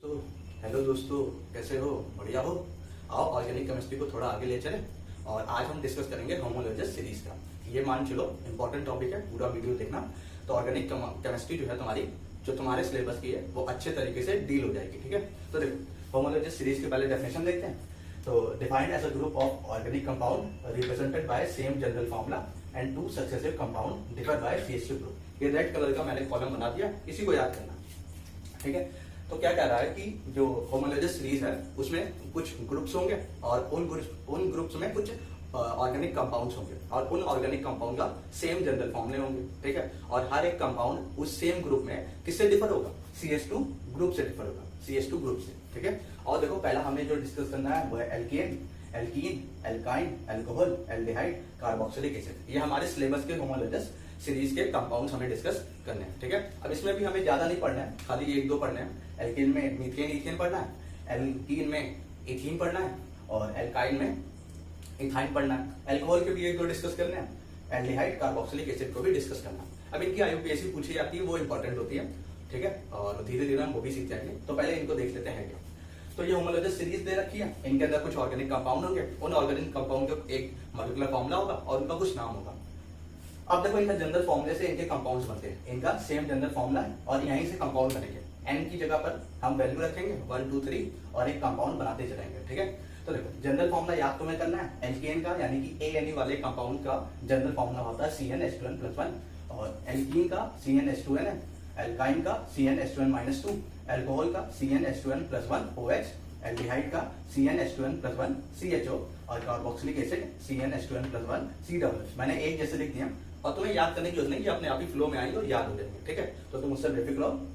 तो हेलो दोस्तों, कैसे हो? बढ़िया हो? आओ ऑर्गेनिक केमिस्ट्री को थोड़ा आगे ले चले और आज हम डिस्कस करेंगे होमोलॉजिस सीरीज का। ये मान चलो इंपॉर्टेंट टॉपिक है, पूरा वीडियो देखना। तो ऑर्गेनिक केमिस्ट्री जो है तुम्हारी, जो तुम्हारे सिलेबस की है, वो अच्छे तरीके से डील हो जाएगी। ठीक है, तो देखो होमोलॉजिस सीरीज के पहले डेफिनेशन देखते हैं। तो defined as a group of organic compound represented by same general formula and two successive compound differ by CH2 group. ये रेड कलर का मैंने कॉलम बना दिया, इसी को याद करना। ठीक है, तो क्या कह रहा है कि जो होमोलॉजिस सीरीज है उसमें कुछ ग्रुप्स होंगे और उन ग्रुप्स में कुछ ऑर्गेनिक कंपाउंड्स होंगे और उन ऑर्गेनिक कंपाउंड का सेम जनरल फॉर्मूले होंगे। ठीक है, और हर एक कंपाउंड उस सेम ग्रुप में किससे डिफर होगा? CH2 ग्रुप से डिफर होगा, CH2 ग्रुप से। ठीक है, और देखो पहला हमें जो डिस्कस करना है वो है alkane, alkene, alkyne, alcohol, aldehyde, carboxylic acid. ये हमारे सिलेबस के होमोलॉजिस सीरीज के कंपाउंड्स हमें डिस्कस करने हैं। ठीक है, अब इसमें भी हमें ज्यादा नहीं पढ़ना है, खाली एक दो पढ़ने हैं। एल्कीन में मीथेन इथेन पढ़ना है, एल्कीन में इथीन पढ़ना है और एल्काइन में इथाइन पढ़ना है। अल्कोहल के भी एक दो डिस्कस करने हैं, एल्डिहाइड, कार्बोक्सिलिक एसिड को भी डिस्कस करना है। अब इनकी IUPAC पूछी जाती है, वो इंपॉर्टेंट होती है। ठीक है, और धीरे धीरे हम वो भी सीख जाएंगे। तो पहले इनको देख लेते हैं क्या। तो ये होमोलॉजिस सीरीज दे रखी है, इनके अंदर कुछ ऑर्गेनिक कंपाउंड होंगे, उन ऑर्गेनिक कंपाउंड का एक मॉलिक्यूलर फॉर्मूला होगा और उनका कुछ नाम होगा। अब देखो इनका जनरल फॉर्मूले से इनके कंपाउंड्स बनते हैं, इनका सेम जनरल फॉर्मूला है और यहीं से कंपाउंड बनेंगे। n की जगह पर हम वैल्यू रखेंगे 1 2 3 और एक कंपाउंड बनाते चलेंगे। ठीक है, तो देखो जनरल फॉर्मूला याद तुम्हें करना है। एल्केन का यानी कि ANE वाले कंपाउंड का जनरल फॉर्मूला होता है CnH2n+1 और एल्कीन का CnH2n है, एल्काइन का CnH2n-2, अल्कोहल का CnH2n+1 OH, एल्डिहाइड का CnH2n+1 CHO और कार्बोक्सिलिक एसिड CnH2n+1 COOH। मैंने एक जैसे लिख दिया और तुम्हें याद करने की जरूरत नहीं कि अपने आप ही फ्लो में आएंगे और याद हो जाएंगे। ठीक है, तो तुम उससे बेफिक्र रहो।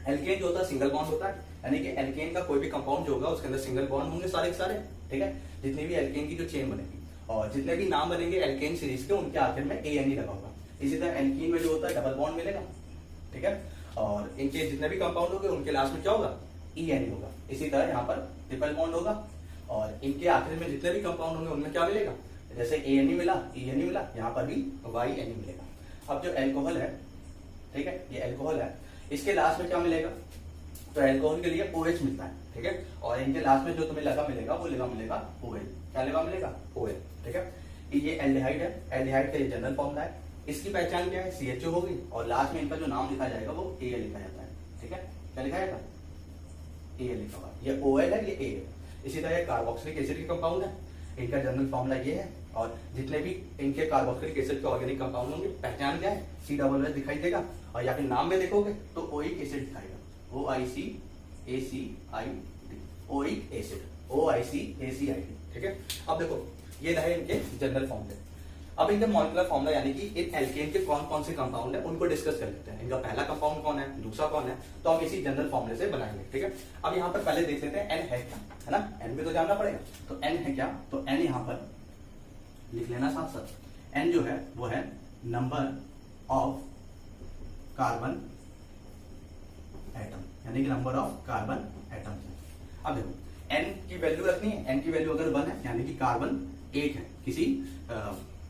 एल्केन जो होता है सिंगल बॉन्ड होता है, यानी कि एल्केन का कोई भी कंपाउंड जो होगा उसके अंदर सिंगल बॉन्ड होंगे सारे के सारे। ठीक है, जितनी भी एल्केन की जो चेन बनेगी और जितने भी नाम बनेंगे एल्केन सीरीज के, उनके आखिर में ANE लगा होगा। इसी तरह एल्कीन में जो होता है डबल बॉन्ड मिलेगा। ठीक है, और इनके जितने भी कंपाउंड होंगे उनके लास्ट में क्या होगा? ENE होगा। इसी तरह यहाँ पर ट्रिपल बॉन्ड होगा और इनके आखिर में जितने भी कंपाउंड होंगे उनमें क्या मिलेगा? जैसे ANE मिला, ENE मिला, यहाँ पर भी YNE मिलेगा। अब जो एल्कोहल है, ठीक है, ये एल्कोहल है, इसके लास्ट में क्या मिलेगा? तो एल्कोहल के लिए OH मिलता है। ठीक है, और इनके लास्ट में जो तुम्हें लगा मिलेगा वो लगा मिलेगा OL। क्या लगा मिलेगा? OL। ठीक है, ये एल्डिहाइड है, एल्डिहाइड का ये जनरल फॉर्मूला है। इसकी पहचान क्या है? CHO होगी और लास्ट में इनका जो नाम लिखा जाएगा वो AL लिखा जाता है। ठीक है, क्या लिखा जाएगा? AL लिखा होगा। ये OL है, ये AL। इसी तरह कार्बोक्सिलिक एसिड के कंपाउंड है, इनका जनरल फॉर्मूला ये है और जितने भी इनके कार्बोक्सिलिक एसिड के ऑर्गेनिक कंपाउंड होंगे पहचान क्या है? COOH दिखाई देगा और या फिर नाम में देखोगे तो ओइक एसिड दिखाएगा, OICACID, ओइक एसिड, OICACID। ठीक है, अब देखो ये रहे इनके जनरल फॉर्मूले। अब इनका मॉलिक्यूलर फॉर्मूला यानी कि इन एल्केन के कौन कौन से कंपाउंड है उनको डिस्कस कर लेते हैं। इनका पहला कंपाउंड कौन है, दूसरा कौन है, तो हम इसी जनरल फॉर्मूले से बनाएंगे। ठीक है, अब यहाँ पर पहले देख लेते हैं N है क्या, है ना? N भी तो जानना पड़ेगा। तो N है क्या? तो N यहाँ पर लिख लेना साथ साथ। N जो है वो है नंबर ऑफ कार्बन एटम, यानी कि नंबर ऑफ कार्बन एटम्स। अब देखो N की वैल्यू रखनी है, N की वैल्यू अगर 1 है यानी कि कार्बन एक है, किसी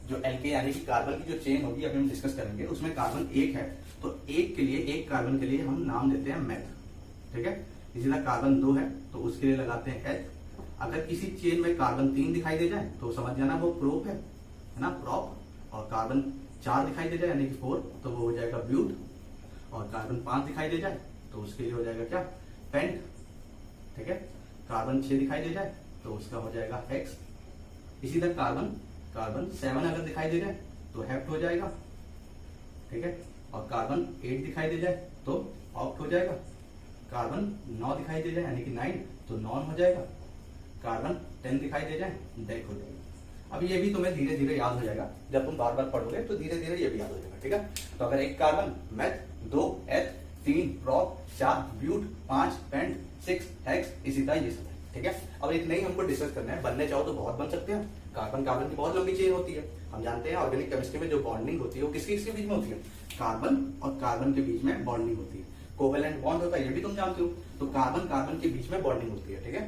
जो एल्के यानी कि कार्बन की जो चेन होगी अभी हम डिस्कस करेंगे उसमें कार्बन एक है, तो एक के लिए, एक कार्बन के लिए हम नाम देते हैं मेथ। ठीक है, इसी तरह कार्बन 2 है तो उसके लिए लगाते हैं एथ। अगर किसी चेन में कार्बन 3 दिखाई दे जाए तो समझ जाना वो प्रोप है ना, प्रॉप। और कार्बन 4 दिखाई दे जाए यानी कि 4 तो वो हो जाएगा ब्यूट। और कार्बन 5 दिखाई दे जाए तो उसके लिए हो जाएगा क्या? पेंट। ठीक है, कार्बन 6 दिखाई दे जाए तो उसका हो जाएगा हेक्स। इसी तरह कार्बन 7 अगर दिखाई दे जाए तो हेप्ट हो जाएगा। ठीक है, और कार्बन 8 दिखाई दे जाए तो ऑक्ट हो जाएगा। कार्बन 9 दिखाई दे जाए यानी कि 9 तो नॉन हो जाएगा। कार्बन 10 दिखाई दे जाए डेक हो जाएगा। अब ये भी तुम्हें धीरे धीरे याद हो जाएगा, जब तुम बार बार पढ़ोगे तो धीरे धीरे ये भी याद हो जाएगा। ठीक है, तो अगर एक कार्बन मेथ, 2 एथ, 3 प्रॉप, 4 ब्यूट, 5 पेंट, 6 हेक्स, इसी तरह ये सब है। ठीक है, अब इतना ही हमको डिस्कस करना है। बनने चाहो तो बहुत बन सकते हैं। कार्बन कार्बन की बहुत लंबी चेन होती है। हम जानते हैं ऑर्गेनिक केमिस्ट्री में जो बॉन्डिंग होती है वो किसके किसके बीच में होती है? कार्बन और कार्बन के बीच में बॉन्डिंग होती है। कोवेलेंट बॉन्ड होता है, ये भी तुम जानते हो। तो कार्बन कार्बन के बीच में बॉन्डिंग होती है। ठीक है,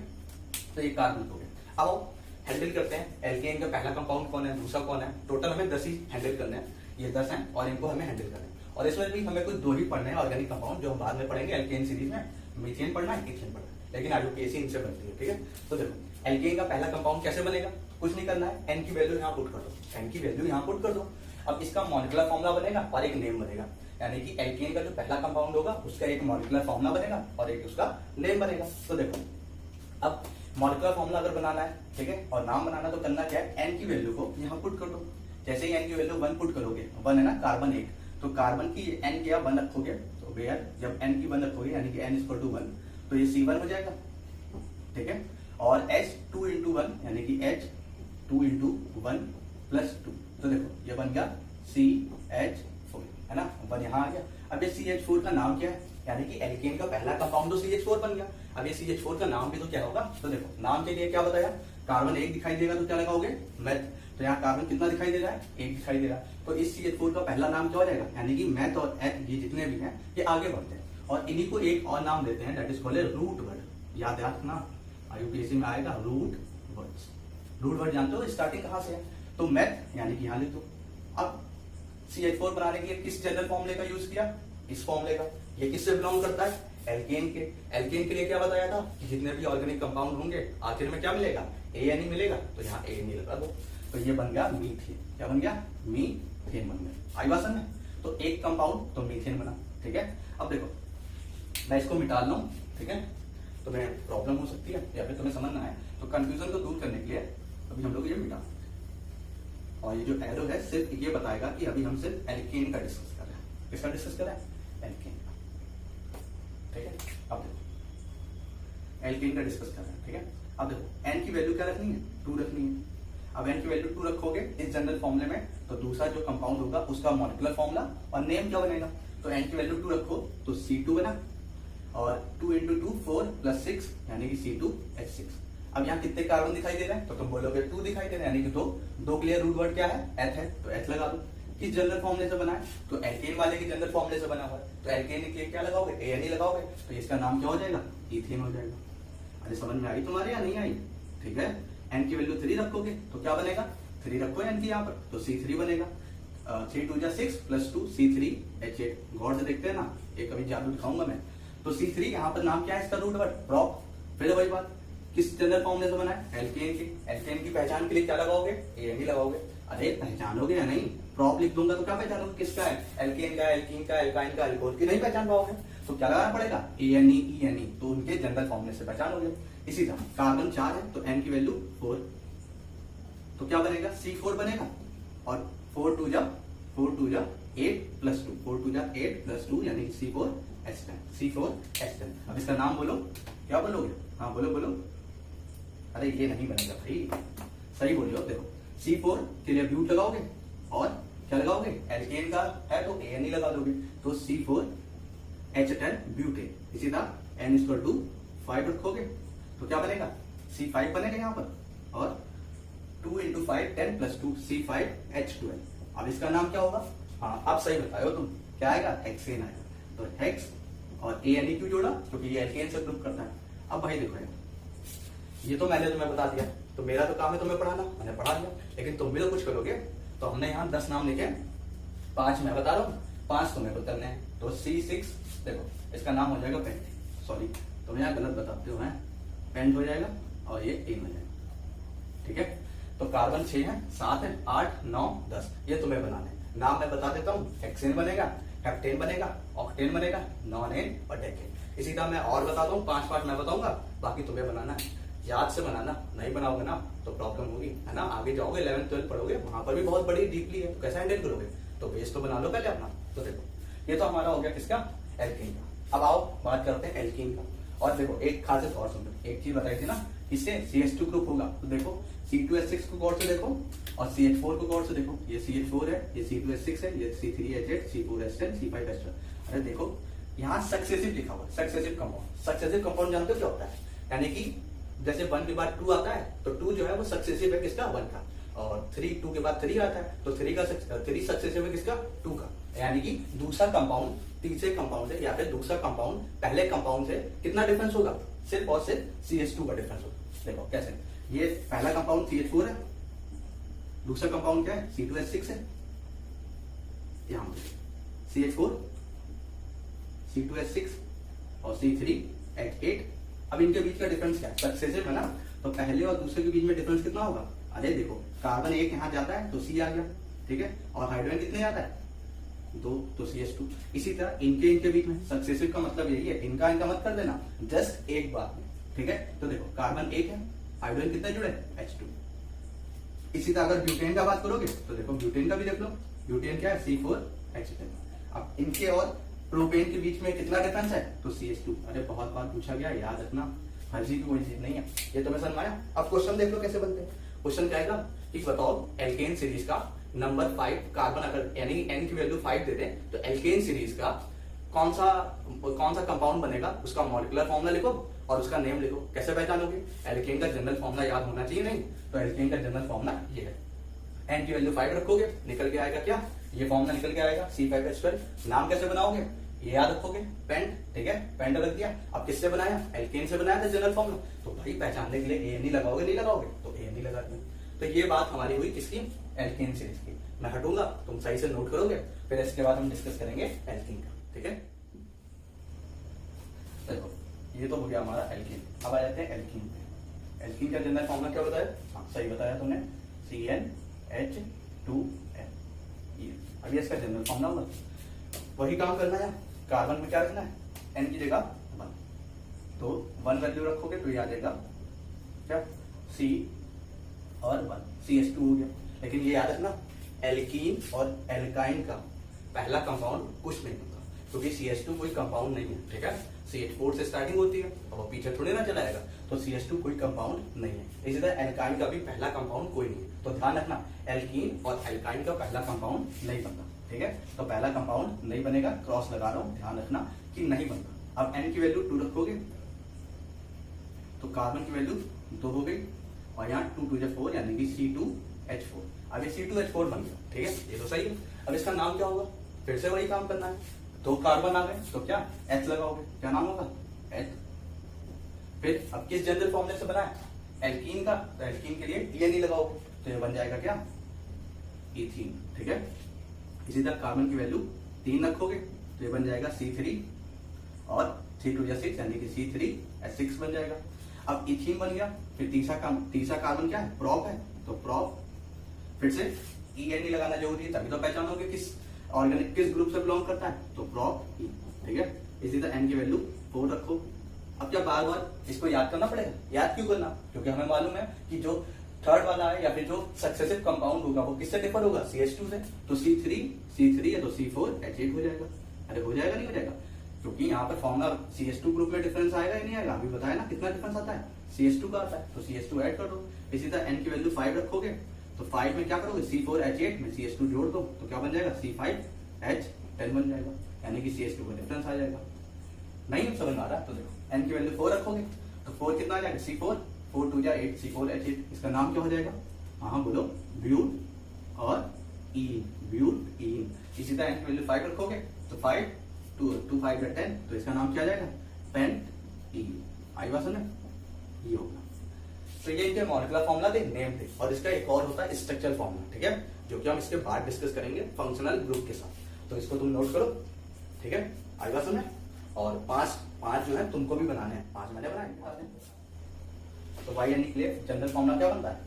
तो ये कार्बन हो गया। अब हैंडल करते हैं एल्केन का पहला कंपाउंड कौन है, दूसरा कौन है। टोटल हमें 10 ही हैंडल करने हैं, ये 10 हैं और इनको हमें हैंडल करना है। और इसमें भी हमें कुछ 2 ही पढ़ने हैं ऑर्गेनिक कंपाउंड, जो हम बाद में पढ़ेंगे एल्केन सीरीज में। मीथेन पढ़ना है, इथेन पढ़ना है, लेकिन आईयूपीएसी इनसे बनती है, ठीक है। तो देखो एल्केन का पहला कंपाउंड कैसे बनेगा, कुछ नहीं करना है, एन की वैल्यू यहाँ पुट कर दो, एन की वैल्यू यहाँ पुट कर दो। अब इसका मॉलिक्यूलर फॉर्मूला बनेगा और एक नेम बनेगा, यानी कि एल्केन का जो पहला कंपाउंड होगा उसका एक मॉलिक्यूलर फॉर्मूला बनेगा और एक उसका नेम बनेगा। तो देखो अब मॉलिक्यूलर फॉर्मूला अगर बनाना है, ठीक है, और नाम बनाना, तो करना क्या है, एन की वैल्यू को यहाँ पुट कर दो। जैसे ही एन की वैल्यू 1 पुट करोगे, 1 है ना कार्बन 1, तो कार्बन की एन क्या 1 रखोगे, तो वेयर जब एन की 1 रखोगे यानी कि n इक्वल टू 1, तो ये C1 हो जाएगा, ठीक है। और H 2 इंटू 1 यानी कि H 2 इंटू 1 प्लस 2, तो देखो ये बन गया CH4, है ना, 1 यहाँ आ गया। अब ये CH4 का नाम क्या है, यानी कि एल्केन का पहला कंपाउंड तो CH4 बन गया। अब ये CH4 का नाम भी तो क्या होगा, तो देखो नाम के लिए क्या बताया, कार्बन 1 दिखाई देगा तो क्या लगाओगे मेथ, तो यहाँ कार्बन कितना दिखाई दे रहा है, 1 दिखाई दे रहा है, तो इस CH4 का पहला नाम क्या हो जाएगा, यानी कि मेथ और एथ ये जितने भी हैं ये आगे बढ़ते हैं और इन्हीं को एक और नाम देते हैं, that is called root word. याद रखना आईयूपीएसी में आएगा रूट वर्ड्स। रूट वर्ड जानते हो स्टार्टिंग कहाँ से है, तो मैथ यानी कि यहाँ लिख दो। अब CH4 बनाने के लिए किस जनरल फॉर्मूले का यूज किया, इस फॉर्मूले का। ये किससे बिलोंग करता है, एल्केन के। एल्केन के लिए क्या बताया था कि जितने भी ऑर्गेनिक कंपाउंड होंगे आखिर में क्या मिलेगा, ANE मिलेगा, तो यहाँ ANE लगा दो, तो ये बन गया मीथेन। क्या बन गया, मीथेन बन गया। आई बात समझ में, तो एक कंपाउंड तो मीथेन बना, ठीक है। अब देखो मैं इसको मिटा लूं, ठीक है, तो मैं प्रॉब्लम हो सकती है या फिर तुम्हें समझ ना आए, तो कंफ्यूजन को दूर करने के लिए अभी हम लोग ये मिटा, और ये जो एरो है सिर्फ ये बताएगा कि अभी हम सिर्फ एल्केन का डिस्कस कर रहे हैं। किसका डिस्कस कर रहे हैं, एल्केन का, ठीक है। अब देखो एल्केन का डिस्कस कर रहे हैं, ठीक है। अब देखो एन की वैल्यू क्या रखनी है, 2 रखनी है। अब एन की वैल्यू 2 रखोगे इस जनरल फॉर्मूले में, तो दूसरा जो कंपाउंड होगा उसका मॉलिक्यूलर फॉर्मूला और नेम क्या बनेगा, तो एन की वैल्यू 2 रखो तो C2 बना, और 2 इंटू 2 4 प्लस 6 यानी कि C2H6। अब यहाँ कितने कार्बन दिखाई दे रहे हैं, तो तुम बोलोगे 2 दिखाई दे रहे हैं, यानी कि दो क्लियर रूट वर्ड क्या है, एथ है, तो एथ लगा दो। किस जनरल फॉर्मूले से बना है, तो एल्केन वाले के जनरल फॉर्मूले से बना हुआ है, तो एल्केन के लिए क्या लगाओगे, ANE लगाओगे, तो इसका नाम क्या हो जाएगा, इथेन हो जाएगा। अरे समझ में आई तुम्हारे या नहीं आई, ठीक है। एन की वैल्यू 3 रखोगे तो क्या बनेगा, 3 रखो एन की यहाँ पर, तो C3 बनेगा। 3 2 जा 6 प्लस 2 C3H8। गौर से देखते हैं ना, एक अभी जादू दिखाऊंगा मैं। तो C3 यहाँ पर नाम क्या है इसका, रूट वर्ड प्रॉप। फिर वही बात, किस जनरल फॉर्मूले से बना है, एल्केन की। एल्केन की पहचान के लिए क्या लगाओगे, ANE लगाओगे। अरे पहचानोगे या नहीं, प्रॉप लिख दूंगा तो क्या पहचानोगे किसका है, एल्केन का, एल्कीन का, एल्काइन का, एल्कोहल की नहीं पहचान पाओगे, तो क्या लगाना पड़ेगा, ANE ENE, तो उनके जनरल फॉर्मूले से पहचानोगे। इसी तरह कार्बन 4 है तो एन की वैल्यू 4, तो क्या बनेगा, C4 बनेगा, और 4 2 जा 8 प्लस 2, 4 2 जा 8 प्लस 2 यानी C4H10। अब इसका नाम बोलो, क्या बोलोगे, हाँ बोलो बोलो। अरे ये नहीं बनेगा भाई, सही बोलियो। देखो C4 के लिए ब्यूट लगाओगे और क्या लगाओगे, एल्केन का है तो ANE लगा दोगे, तो C4H10 ब्यूटेन। इसी तरह N इक्वल टू 5 रखोगे तो क्या बनेगा, C5 बनेगा यहाँ पर, और 2 इंटू 5 10 प्लस 2 C5H12। अब इसका नाम क्या होगा, हाँ अब सही बताओ तुम, क्या आएगा, हेक्सेन आएगा। तो हेक्स और ANE क्यों जोड़ा, क्योंकि ये एल्केन से ग्रुप करता है। अब भाई देखो यार, ये तो मैंने तुम्हें बता दिया, तो मेरा तो काम है तुम्हें पढ़ाना, मैंने पढ़ा दिया, लेकिन तुम भी तो कुछ करोगे। तो हमने यहाँ 10 नाम लिखे, 5 मैं बता रहा हूँ, 5 तुम्हें को करने हैं। तो C6 देखो इसका नाम हो जाएगा पेंट, सॉरी तुम यहाँ गलत बताते हो, पेंट हो जाएगा और ये एन हो जाएगा, ठीक है। तो कार्बन 6 है, 7 है, 8 9 10, ये तुम्हें बनाने। नाम मैं बता देता हूँ, हेक्सेन बनेगा, हेप्टेन बनेगा, ऑक्टेन बनेगा, नॉन-एन और डेकेन। इसी तरह मैं और बताता हूँ, 5 मैं बताऊंगा, बाकी तुम्हें बनाना है, याद से बनाना। नहीं बनाओगे ना तो प्रॉब्लम होगी, है ना। आगे जाओगे 11th 12th पढ़ोगे, वहां पर भी बहुत बड़ी डीपली है, तो कैसे हैंडल करोगे, तो बेस तो बना लो पहले अपना। तो देखो ये तो हमारा हो गया किसका, एल्केन का। अब आओ बात करते हैं एल्कीन का। और देखो एक खासियत और सुन लो, एक चीज बताई थी ना, इससे CH2 ग्रुप होगा, तो देखो C2H6 को गौर से देखो और CH4 को गौर से देखो। ये CH4 है, ये C2H6 है, ये C3H8, C4H10, C5H12। अरे देखो यहाँ सक्सेसिव लिखा हुआ है, सक्सेसिव कंपाउंड। सक्सेसिव कंपाउंड जानते हो क्या होता है, यानी कि जैसे 1 के बाद 2 आता है तो 2 जो है वो सक्सेसिव है किसका, 1 का, और 2 के बाद 3 आता है तो 3 सक्सेसिव है किसका, 2 का। यानी कि दूसरा कंपाउंड तीसरे कंपाउंड से या फिर दूसरा कंपाउंड पहले कंपाउंड से कितना डिफरेंस होगा, सिर्फ और सिर्फ CH2 का डिफरेंस होगा। देखो कैसे, ये पहला कंपाउंड CH4 है, दूसरा कंपाउंड क्या है, C2H6 है, यहाँ CH4 C2H6 और C3 H8। अब इनके बीच का डिफरेंस क्या है, सक्सेसिव है ना, तो पहले और दूसरे के बीच में डिफरेंस कितना होगा, अरे देखो कार्बन एक यहाँ जाता है तो C आ गया, ठीक है, और हाइड्रोजन कितने जाता है, 2, तो CH2। इसी तरह इनके बीच में सक्सेसिव का मतलब यही है, इनका मत कर देना, जस्ट एक बार में, ठीक है। तो देखो कार्बन एक है, हाइड्रोजन कितने जुड़े, H2। इसी तरह अगर ब्यूटेन का बात करोगे तो देखो ब्यूटेन का भी देख लो, ब्यूटेन क्या है, C4H10। अब इनके और प्रोपेन के बीच में कितना डिफरेंस है, तो CH2। अरे बहुत बार पूछा गया, याद रखना, फर्जी की कोई चीज नहीं है, ये तुम्हें समझ आया। अब क्वेश्चन देख लो कैसे बनते हैं। क्वेश्चन क्या आएगा कि बताओ एल्केन सीरीज का नंबर 5 कार्बन, अगर यानी एन की वैल्यू 5 दे दें तो एल्केन सीरीज का कौन सा कंपाउंड बनेगा, उसका मॉलिक्यूलर फॉर्मूला लिखो और उसका नेम लिखो। कैसे पहचानोगे, एल्केन का जनरल फॉर्मूला याद होना चाहिए, नहीं तो एल्केन का जनरल फॉर्मूला ये है, एन की वैल्यू 5 रखोगे, निकल के आएगा क्या, ये फॉर्मूला निकल के आएगा C5H12। नाम कैसे बनाओगे, ये याद रखोगे, पेंट, ठीक है, पेंट रख दिया। अब किससे बनाया, एल्केन से बनाया था जनरल फॉर्मूला, तो भाई पहचानने के लिए ए नहीं लगाओगे, तो ए नहीं लगा दिया। तो ये बात हमारी हुई किसकी, एल्केन सीरीज की। मैं हटूंगा, तुम सही से नोट करोगे, फिर इसके बाद हम डिस्कस करेंगे एल्कीन का, ठीक है। देखो ये तो हो गया हमारा एल्कीन। अब आ जाते हैं एल्कीन पे। एल्कीन का जनरल फॉर्मूला क्या बताया, हाँ सही बताया तुमने, CnH2n। ये अभी इसका जनरल फॉर्मूला होगा, वही काम करना है। कार्बन में क्या रखना है, n की जगह 1, तो 1 वैल्यू रखोगे तो ये आ जाएगा क्या, C और 1, CH2 हो गया। लेकिन ये याद रखना, एल्कीन और एल्काइन का पहला कंपाउंड कुछ नहीं होता, क्योंकि CH2 कोई कंपाउंड नहीं है, ठीक है। CH4 से स्टार्टिंग होती है, अब वो पीछे थोड़ी ना चलाएगा, तो CH2 कोई कंपाउंड नहीं है। इसी तरह एल्काइन का भी पहला कंपाउंड कोई नहीं है, तो ध्यान रखना एल्कीन और एल्काइन का पहला कंपाउंड नहीं बनता, ठीक है। तो पहला कंपाउंड नहीं बनेगा, क्रॉस लगा रहा हूं, ध्यान रखना कि नहीं बनता। अब n की वैल्यू 2 रखोगे तो कार्बन की वैल्यू 2 हो गई, और यहाँ 2 2 4 यानी कि C2H4। अब ये C2H4 बन गया, ठीक है, ये तो सही है। अब इसका नाम क्या होगा, फिर से वही काम करना है, 2 कार्बन आ गए तो क्या H लगाओगे, क्या नाम होगा, H। फिर अब किस जनरल फॉर्मूले से बना है, एल्कीन का, तो एल्कीन के लिए ये नहीं लगाओगे, तो ये बन जाएगा क्या, इथीन, ठीक है। इसी तरह कार्बन की वैल्यू 3 रखोगे तो ये बन जाएगा C3, और 3 2 6 यानी कि C3H6 बन जाएगा। अब इथीन बन गया, फिर तीसरा कार्बन क्या है, प्रोप है, तो प्रोप, फिर से EN लगाना जरूरी है, तभी तो पहचानोगे किस ऑर्गेनिक किस ग्रुप से बिलोंग करता है, तो प्रोप E, ठीक है। इसी तरह n की वैल्यू 4 रखो। अब क्या बार बार इसको याद करना पड़ेगा, याद क्यों करना, क्योंकि हमें मालूम है कि जो थर्ड वाला है या फिर जो सक्सेसिव कंपाउंड होगा वो किससे डिफर होगा, CH2 से, तो C3 है तो C4H8 हो जाएगा। अरे हो जाएगा, नहीं हो जाएगा, क्योंकि यहाँ पर फॉर्मूला CH2 ग्रुप में डिफरेंस आएगा ही नहीं आएगा, अभी बताया ना कितना डिफरेंस आता है, CH2 का आता है, तो CH2 ऐड कर दो। इसी तरह n की वैल्यू 5 रखोगे तो 5 में क्या करोगे, C4H8 में CH2 जोड़ दो, तो क्या बन जाएगा, C5H10 बन जाएगा, यानी कि CH2 का डिफरेंस आ जाएगा। नहीं समझ में आ रहा, तो देखो n की वैल्यू 4 रखोगे तो 4 कितना आ जाएगा, C4, 4 2 8 C4H8, इसका नाम क्या हो जाएगा, हाँ बोलो, ब्यूट और ईन, ब्यूट ईन। इसी तरह n की वैल्यू 5 रखोगे तो 5 2 5 10, तो इसका नाम क्या आ जाएगा, पेंट ईन। आई बात सुने, ये होगा। तो ये इनके मॉलिक्यूलर फॉर्मूला थे, नेम थे, और इसका एक और होता है स्ट्रक्चरल फॉर्मूला, ठीक है, जो कि हम इसके बाद डिस्कस करेंगे फंक्शनल ग्रुप के साथ। तो इसको तुम नोट करो, ठीक है, आई बात सुने। और पांच जो है तुमको भी बनाने हैं, 5 मैंने बनाए। तो YN के लिए जनरल फॉर्मूला क्या बनता है,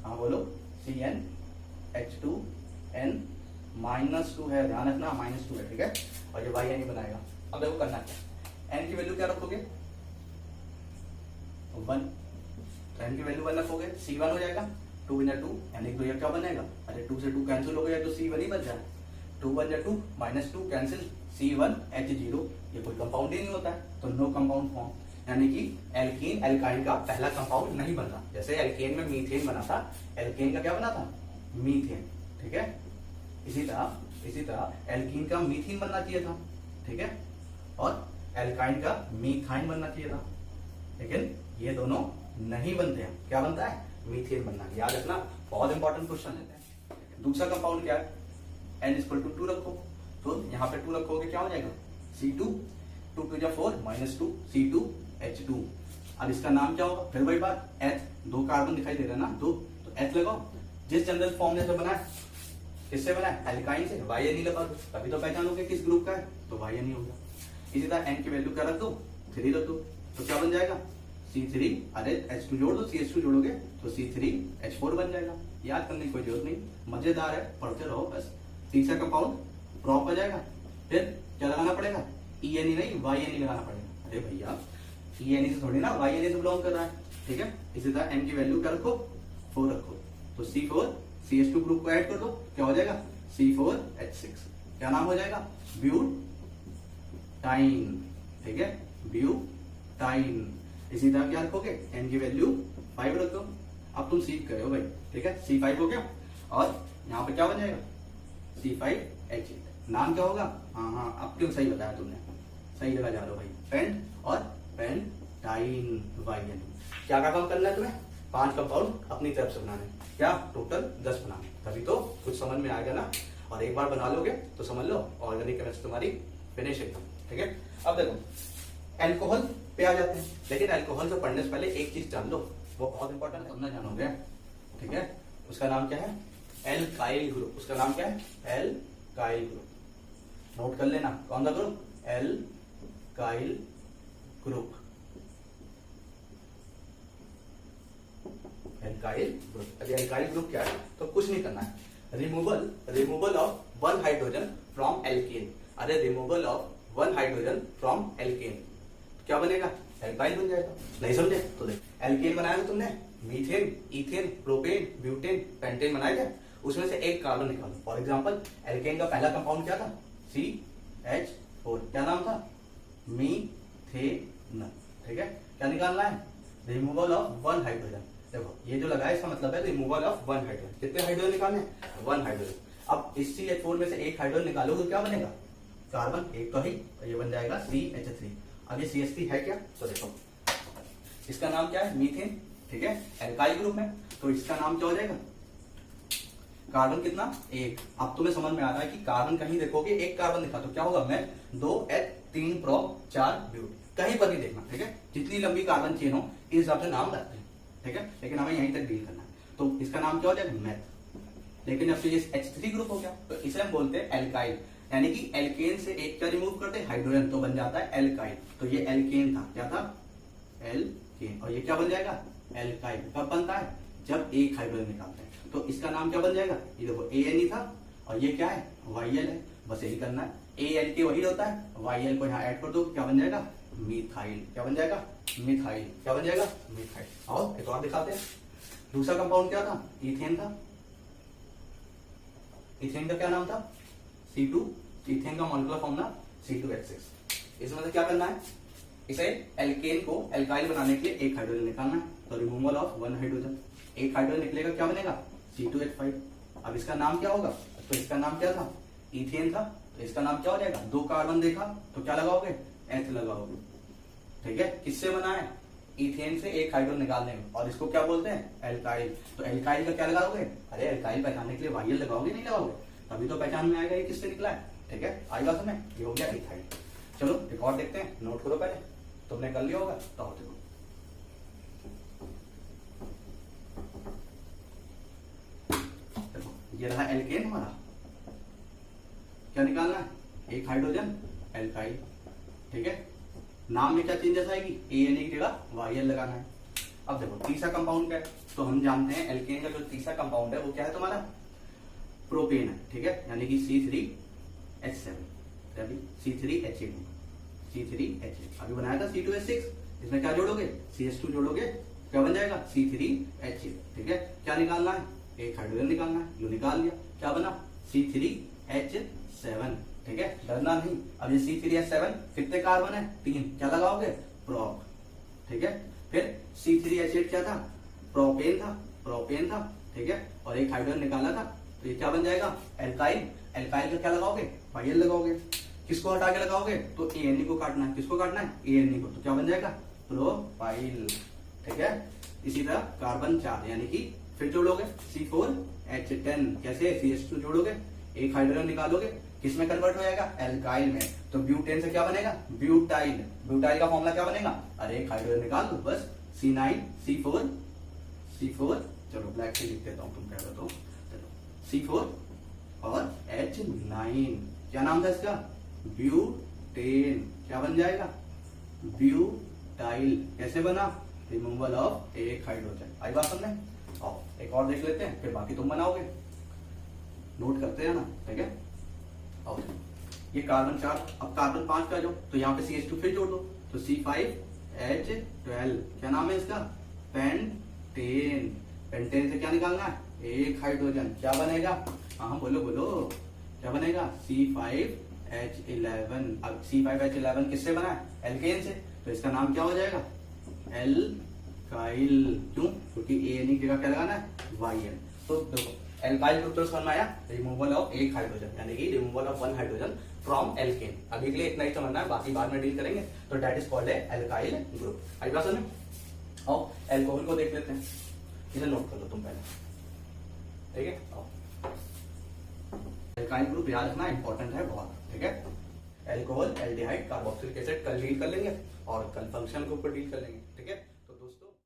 हाँ बोलो, CnH2n -2 है, ध्यान रखना -2 है, ठीक है, और ये YN ही बनाएगा। अब देखो करना क्या, n की वैल्यू क्या रखोगे, 1, तो n की वैल्यू 1 रखोगे, C1 हो जाएगा, 2 1 2 यानी कि ये क्या बनेगा, अरे 2 से 2 कैंसिल हो गया तो C1 ही बच जाए, 2 1 2 -2 कैंसिल, C1H0, ये कोई कंपाउंड ही नहीं होता है, तो नो कंपाउंड फॉर्म, यानी कि एल्कीन एल्काइन का पहला कंपाउंड नहीं बन रहा। जैसे एल्केन में मीथेन बना था, एल्केन का क्या बना था, मीथेन, ठीक है। इसी तरह एल्कीन का मीथेन बनना चाहिए था, ठीक है, और एल्काइन का मीथाइन बनना चाहिए था, लेकिन ये दोनों नहीं बनते हैं। क्या बनता है, मीथेन बनना, याद रखना, बहुत इंपॉर्टेंट क्वेश्चन लेते हैं। दूसरा कंपाउंड क्या है, n = 2 रखो, तो यहाँ पे 2 रखोगे क्या हो जाएगा, C2, 2 2 4 -2 C2H2। अब इसका नाम क्या होगा, फिर वही बात, H, 2 कार्बन दिखाई दे रहा है ना, 2, तो H लगाओ। जिस जनरल फॉर्मूले से बना है, किससे बना है, एल्काइन से, YN ही लगा दो, तभी तो पहचानोगे किस ग्रुप का है, तो YN ही होगा। इसी तरह n की वैल्यू क्या रख दो, 3 रख दो, तो क्या बन जाएगा C3, अरे H2 जोड़ दो, CH2 जोड़ोगे तो C3H4 बन जाएगा। याद करने की कोई जरूरत नहीं, मजेदार है, पढ़ते रहो बस। तीसरा कंपाउंड प्रोप हो जाएगा। फिर क्या लगाना पड़ेगा, ENE नहीं YNE लगाना पड़ेगा। अरे भैया ENE से थोड़ी ना YNE से बिलोंग कर रहा है, ठीक है। इसी तरह M की वैल्यू क्या रखो, 4 रखो, तो C4 CH2 ग्रुप को ऐड कर दो, क्या हो जाएगा C4H6। क्या नाम हो जाएगा, ब्यूटाइन, ठीक है, ब्यूटाइन। इसी तरह क्या रखोगे, N की वैल्यू 5 रख दो। अब तुम सीख गए हो भाई, ठीक है, C5 हो गया। और यहाँ पे क्या बन जाएगा C5H8। नाम क्या होगा, हाँ अब क्यों सही बताया तुमने, सही जगह जा रहे हो भाई, पेंट और पेंटाइन YN। क्या काम करना है तुम्हें, 5 कंपाउंड अपनी तरफ से बनाने, क्या टोटल 10 बनाने, तभी तो कुछ समझ में आ गया ना। और एक बार बना लोगे तो समझ लो ऑर्गेनिक केमिस्ट्री तुम्हारी फिनिश एकदम, ठीक है। अब देखो एल्कोहल पे आ जाते हैं, लेकिन एल्कोहल से पढ़ने से पहले एक चीज जान लो, वो बहुत इंपॉर्टेंट है, समझना जानोगे, ठीक है। उसका नाम क्या है, एल्काइल ग्रुप। उसका नाम क्या है, एल्काइल ग्रुप। नोट कर लेना, कौन सा group, alkyl group. Alkyl group, अरे एल्काइल ग्रुप क्या है, तो कुछ नहीं करना है, removal of 1 hydrogen from alkane. अरे removal of 1 hydrogen from alkane क्या बनेगा, एल्काइल बन जाएगा। नहीं समझे तो देख, एल्केन बनाया ना तुमने, methane, ethane, propane, butane, pentane बनाया क्या, उसमें से एक कार्बन निकालो। फॉर एग्जांपल एल्केन का पहला कंपाउंड क्या था, CH4, क्या नाम था, मीथेन, ठीक है। क्या निकालना है, रिमूवल ऑफ 1 हाइड्रोजन। देखो ये जो लगा है इसका मतलब है रिमूवल ऑफ 1 हाइड्रोजन। कितने हाइड्रोजन निकालने, 1 हाइड्रोजन। अब इस CH4 में से एक हाइड्रोजन निकालोगे तो क्या बनेगा, कार्बन, एक तो ही, तो ये बन जाएगा CH3। अब ये CH3 है क्या, तो देखो इसका नाम क्या है, मीथेन, ठीक है, एल्काइल ग्रुप में, तो इसका नाम क्या हो जाएगा, कार्बन कितना, एक। अब तुम्हें समझ में आ रहा है कि कार्बन कहीं देखोगे एक कार्बन दिखा तो क्या होगा, मैं 2H 3 प्रोप 4 ब्यूट, कहीं पर भी देखना, ठीक है। जितनी लंबी कार्बन चेन हो इस हिसाब से नाम रखते हैं, ठीक है, लेकिन हमें यहीं तक डील करना है। तो इसका नाम क्या हो जाएगा, मैथ। लेकिन अब ये H3 ग्रुप हो गया तो इसे हम बोलते हैं एल्काइल, यानी कि एल्केन से एक क्या रिमूव करते हैं, हाइड्रोजन, तो बन जाता है एल्काइल। तो ये एल्केन था, क्या था, एल्केन, और ये क्या बन जाएगा, एल्काइल। कब बनता है, जब एक हाइड्रोजन निकालते हैं। तो इसका नाम क्या बन जाएगा, ये देखो ANE था और ये क्या है, YL है, बस यही करना है। ALK वही होता है, YL को यहाँ ऐड कर दो, क्या बन जाएगा, मिथाइल। क्या बन जाएगा, मिथाइल। क्या बन जाएगा, मिथाइल। और एक और दिखाते हैं, दूसरा कंपाउंड क्या था, इथेन था। इथेन का क्या नाम था, C2, इथेन का मॉलिक्यूलर फॉर्मूला C2H6। इसमें से क्या करना है, इसे एल्केन को एल्काइल बनाने के लिए एक हाइड्रोजन निकालना है, तो रिमूवल ऑफ 1 हाइड्रोजन, एक हाइड्रोजन निकलेगा, क्या बनेगा, C2H5। अब इसका नाम क्या होगा, तो इसका नाम क्या था, इथेन था, तो इसका नाम क्या हो जाएगा, 2 कार्बन देखा तो क्या लगाओगे, H लगाओगे, ठीक है। किससे बना है, इथेन से एक हाइड्रोजन निकालने में, और इसको क्या बोलते हैं, एल्काइल। तो एल्काइल का क्या लगाओगे, अरे एल्काइल पहचानने के लिए YL लगाओगे, नहीं लगाओगे, तभी तो पहचान में आएगा ये किससे निकला है, ठीक है। आई बात में, ये हो गया इथाइल। चलो एक और देखते हैं, नोट करो पहले, तुमने कर लिया होगा तो देखो, ये रहा एल्केन हमारा, क्या निकालना है, एक हाइड्रोजन, एल्काइल, ठीक है। नाम में क्या चेंजेस आएगी, ANE की जगह YL लगाना है। अब देखो तीसरा कंपाउंड क्या है, तो हम जानते हैं एल्केन का जो तीसरा कंपाउंड है वो क्या है तुम्हारा, प्रोपेन है, ठीक है, यानी कि C3H7, अभी C3H8, C3H8 अभी बनाया था C2H6, इसमें क्या जोड़ोगे, CH2 जोड़ोगे, क्या बन जाएगा, C3H8, ठीक है। क्या निकालना है, एक हाइड्रोजन निकालना है, जो निकाल लिया, क्या बना, C3H7, ठीक है, डरना नहीं। अब ये C3H7 कितने कार्बन है, 3, क्या लगाओगे, प्रोप, ठीक है। फिर C3H8 क्या था, प्रोपेन था, ठीक है, और एक हाइड्रोजन निकाला था, तो ये क्या बन जाएगा, एल्काइल। एल्काइल का क्या लगाओगे, YL लगाओगे। किसको हटा के लगाओगे, तो ANE को काटना है, किसको काटना है, ANE को, तो क्या बन जाएगा, प्रोपाइल, ठीक है। इसी तरह कार्बन 4, यानी कि फिर जोड़ोगे C4H10, कैसे, CH2 जोड़ोगे, एक हाइड्रोजन निकालोगे, किसमें कन्वर्ट हो जाएगा, एल्काइल में, तो ब्यूटेन से क्या बनेगा, ब्यूटाइल। ब्यूटाइल का फॉर्मूला क्या बनेगा, अरे एक हाइड्रोजन निकाल दो बस, C9C4, चलो ब्लैक से लिख देता हूं, तुम कह रहे हो तो, C4 और H9, क्या नाम था इसका, ब्यूटेन। क्या बन जाएगा, ब्यूटेन। डाइल कैसे बना, रिमूवल ऑफ एक हाइड्रोजन। आई बात समझे। आओ एक और देख लेते हैं, फिर बाकी तुम बनाओगे, नोट करते हैं ना, ठीक है। आओ ये कार्बन 4, अब कार्बन 5 का जो, तो यहाँ पे CH2 फिर जोड़ दो, तो C5H12 क्या नाम है इसका, पेंटेन। पेंटेन से क्या निकालना है, एक हाइड्रोजन, क्या बनेगा, हाँ बोलो बोलो, क्या बनेगा, C5H11। अब C5H11 किससे बना है, एल्केन से, तो इसका नाम क्या हो जाएगा, एल्काइल। क्यों, क्योंकि ए की जगह क्या लगाना है, YN। तो देखो एल्काइल ग्रुप तो समझ में आया, रिमूवल ऑफ एक हाइड्रोजन, यानी कि removal of one hydrogen from alkane. अभी के लिए इतना ही समझना है, बाकी बाद में डील करेंगे। तो that is called alkyl group. आई बात समझ में। और एल्कोहल को देख लेते हैं, इसे नोट कर लो तुम पहले, ठीक है। एल्काइल ग्रुप याद रखना इंपॉर्टेंट है बहुत, ठीक है। एल्कोहल, एल्डिहाइड, कार्बोक्सिलिक एसिड कल डील कर लेंगे और कल फंक्शनल ग्रुप पर डील कर लेंगे, ठीक है।